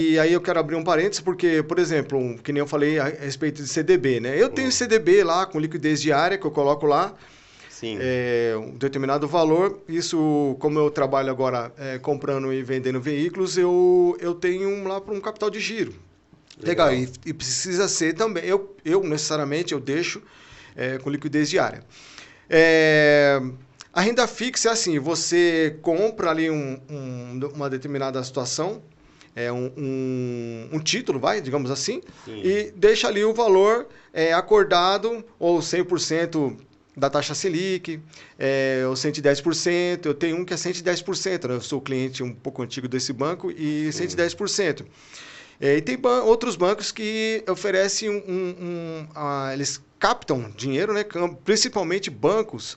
E aí eu quero abrir um parênteses, porque, por exemplo, que nem eu falei a respeito de CDB, né? Eu tenho CDB lá com liquidez diária, que eu coloco lá, Sim, um determinado valor. Isso, como eu trabalho agora comprando e vendendo veículos, eu tenho lá para um capital de giro. Legal, legal. e precisa ser também. Eu necessariamente eu deixo com liquidez diária. É, a renda fixa é assim: você compra ali uma determinada situação, um título, digamos assim, Sim, e deixa ali o valor acordado, ou 100% da taxa Selic, ou 110%. Eu tenho um que é 110%, né? Eu sou cliente um pouco antigo desse banco, e sim. 110%. E tem outros bancos que oferecem eles captam dinheiro, né? Principalmente bancos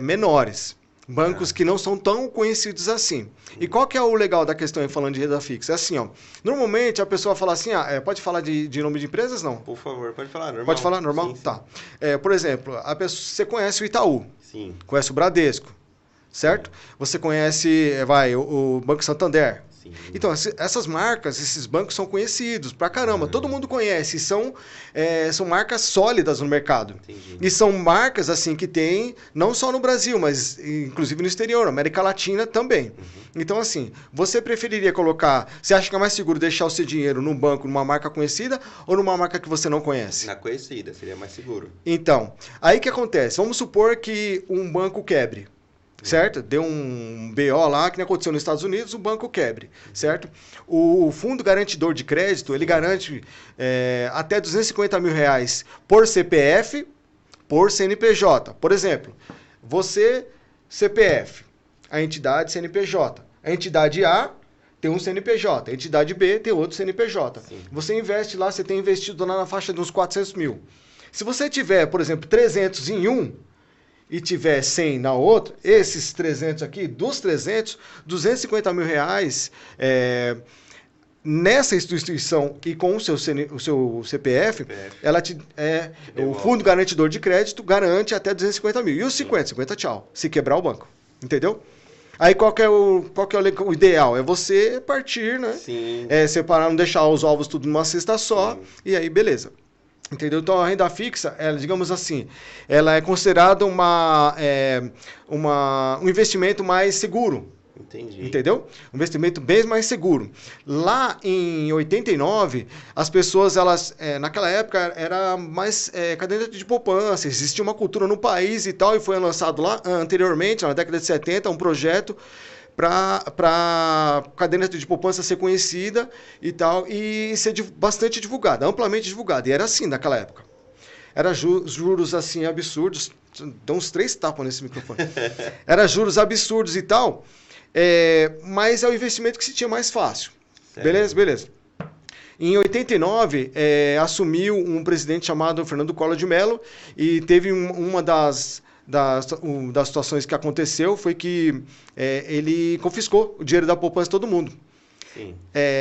menores. Bancos Tá. que não são tão conhecidos assim. E qual que é o legal da questão aí, falando de renda fixa? É assim, ó. Normalmente a pessoa fala assim, pode falar de nome de empresas? Não. Por favor, pode falar, Pode normal. falar? Normal? Sim, sim. Tá. Por exemplo, você conhece o Itaú, Sim, conhece o Bradesco, sim, certo? Você conhece, o Banco Santander. sim. Então, essas marcas, esses bancos são conhecidos pra caramba. Todo Ah, mundo conhece. São marcas sólidas no mercado. entendi. E são marcas, assim, que tem, não só no Brasil, mas inclusive no exterior, na América Latina também. Então, assim, você preferiria colocar... Você acha que é mais seguro deixar o seu dinheiro num banco, numa marca conhecida, ou numa marca que você não conhece? Na conhecida, seria mais seguro. Então, aí que acontece? Vamos supor que um banco quebre, certo? Deu um BO lá, que nem aconteceu nos Estados Unidos, o banco quebre, certo? O fundo garantidor de crédito, ele Sim, garante até R$ 250 mil por CPF, por CNPJ. Por exemplo, você, CPF, a entidade CNPJ. A entidade A tem um CNPJ, a entidade B tem outro CNPJ. sim. Você investe lá, você tem investido lá na faixa de uns 400 mil. Se você tiver, por exemplo, 300 em um e tiver 100 na outra, esses 300 aqui, dos 300, R$ 250 mil nessa instituição e com o seu CPF, CPF, te o Fundo devolve. Garantidor de Crédito garante até 250 mil. E os Sim, 50 tchau, se quebrar o banco. Entendeu? Aí qual que é o ideal? É você partir, né? sim, Separar, não deixar os ovos tudo numa cesta só, sim. e aí beleza. Entendeu? Então a renda fixa, digamos assim, ela é considerada um investimento mais seguro. Entendi. Entendeu? Um investimento bem mais seguro. Lá em 89, as pessoas, naquela época, era mais caderneta de poupança. Existia uma cultura no país e tal, e foi lançado lá anteriormente, na década de 70, um projeto para caderneta de poupança ser conhecida e tal, e ser bastante divulgada, amplamente divulgada. E era assim naquela época. Era juros assim absurdos. Dá uns 3 tapas nesse microfone. Era juros absurdos e tal. Mas é o investimento que se tinha mais fácil. Beleza? Certo. Beleza. Em 89, assumiu um presidente chamado Fernando Collor de Mello e teve uma das situações que aconteceu foi que ele confiscou o dinheiro da poupança de todo mundo. Sim.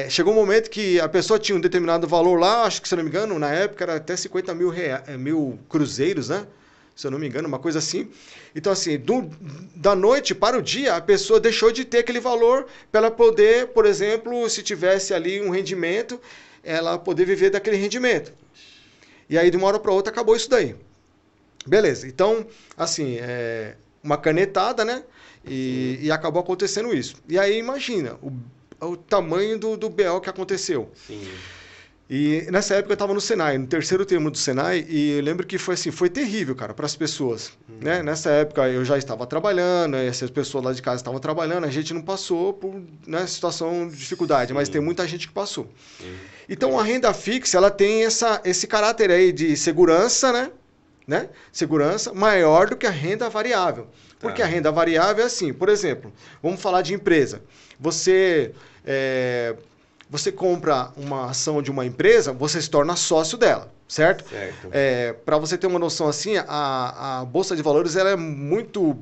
Chegou um momento que a pessoa tinha um determinado valor lá, acho que, se eu não me engano, na época era até 50 mil cruzeiros, né? Se eu não me engano, uma coisa assim. Então, assim, da noite para o dia, a pessoa deixou de ter aquele valor para ela poder, por exemplo, se tivesse ali um rendimento, ela poder viver daquele rendimento. E aí, de uma hora para outra, acabou isso daí. Beleza. Então, assim, uma canetada, né? Sim, E acabou acontecendo isso. E aí, imagina o tamanho do BO que aconteceu. sim. E nessa época eu estava no Senai, no terceiro termo do Senai, e eu lembro que foi assim, foi terrível, cara, para as pessoas. Né? Nessa época eu já estava trabalhando, essas pessoas lá de casa estavam trabalhando, a gente não passou por situação de dificuldade, mas tem Sim, muita gente que passou. sim. Então a renda fixa, ela tem esse caráter aí de segurança, né? Segurança maior do que a renda variável. Porque a Tá. renda variável é assim, por exemplo, vamos falar de empresa. Você compra uma ação de uma empresa, você se torna sócio dela, certo? Certo. Para você ter uma noção assim, a Bolsa de Valores ela é muito...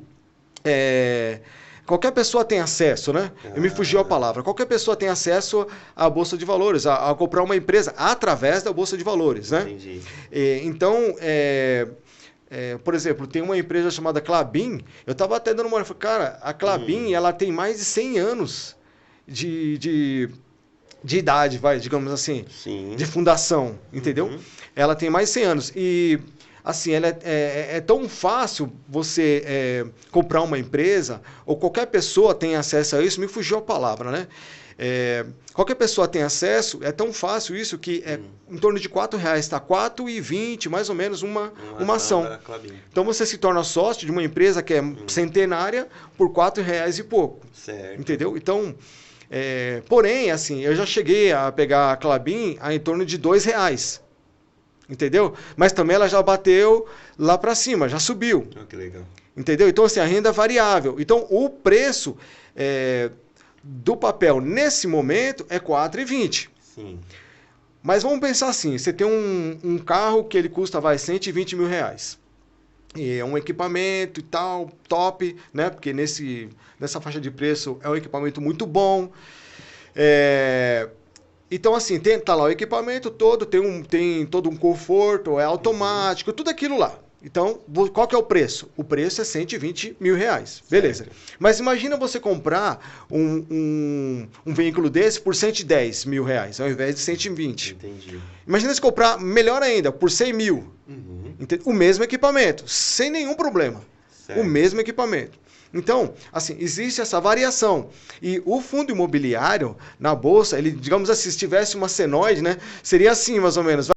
qualquer pessoa tem acesso, né? Eu me fugiu a Ah, palavra. Qualquer pessoa tem acesso à Bolsa de Valores, a comprar uma empresa através da Bolsa de Valores, né? entendi. Então, por exemplo, tem uma empresa chamada Klabin. Eu estava até dando uma olhada, cara, a Klabin ela tem mais de 100 anos de de idade, digamos assim, Sim. de fundação, entendeu? Uhum. Ela tem mais de 100 anos. E, assim, ela é tão fácil você comprar uma empresa, ou qualquer pessoa tem acesso a isso, me fugiu a palavra, né? Qualquer pessoa tem acesso, é tão fácil isso que em torno de R$4, está R$4,20, mais ou menos, uma ação. Então você se torna sócio de uma empresa que é centenária por R$4 e pouco. Certo. Entendeu? Então, porém, assim, eu já cheguei a pegar a Klabin em torno de R$2. Entendeu? Mas também ela já bateu lá para cima, já subiu. Oh, que legal. Entendeu? Então, assim, a renda é variável. Então, o preço do papel nesse momento é R$4,20. Sim. Mas vamos pensar assim, você tem um carro que ele custa, R$120 mil. E é um equipamento e tal, top, né? Porque nessa faixa de preço é um equipamento muito bom. Então, assim, tá lá o equipamento todo, tem todo um conforto, é automático, tudo aquilo lá. Então, qual que é o preço? O preço é R$120 mil. Beleza. Certo. Mas imagina você comprar um veículo desse por R$110 mil, ao invés de 120. Entendi. Imagina se comprar, melhor ainda, por 100 mil. Uhum. O mesmo equipamento, sem nenhum problema. Certo. O mesmo equipamento. Então, assim, existe essa variação. E o fundo imobiliário, na bolsa, ele, digamos assim, se tivesse uma senoide, né, seria assim, mais ou menos.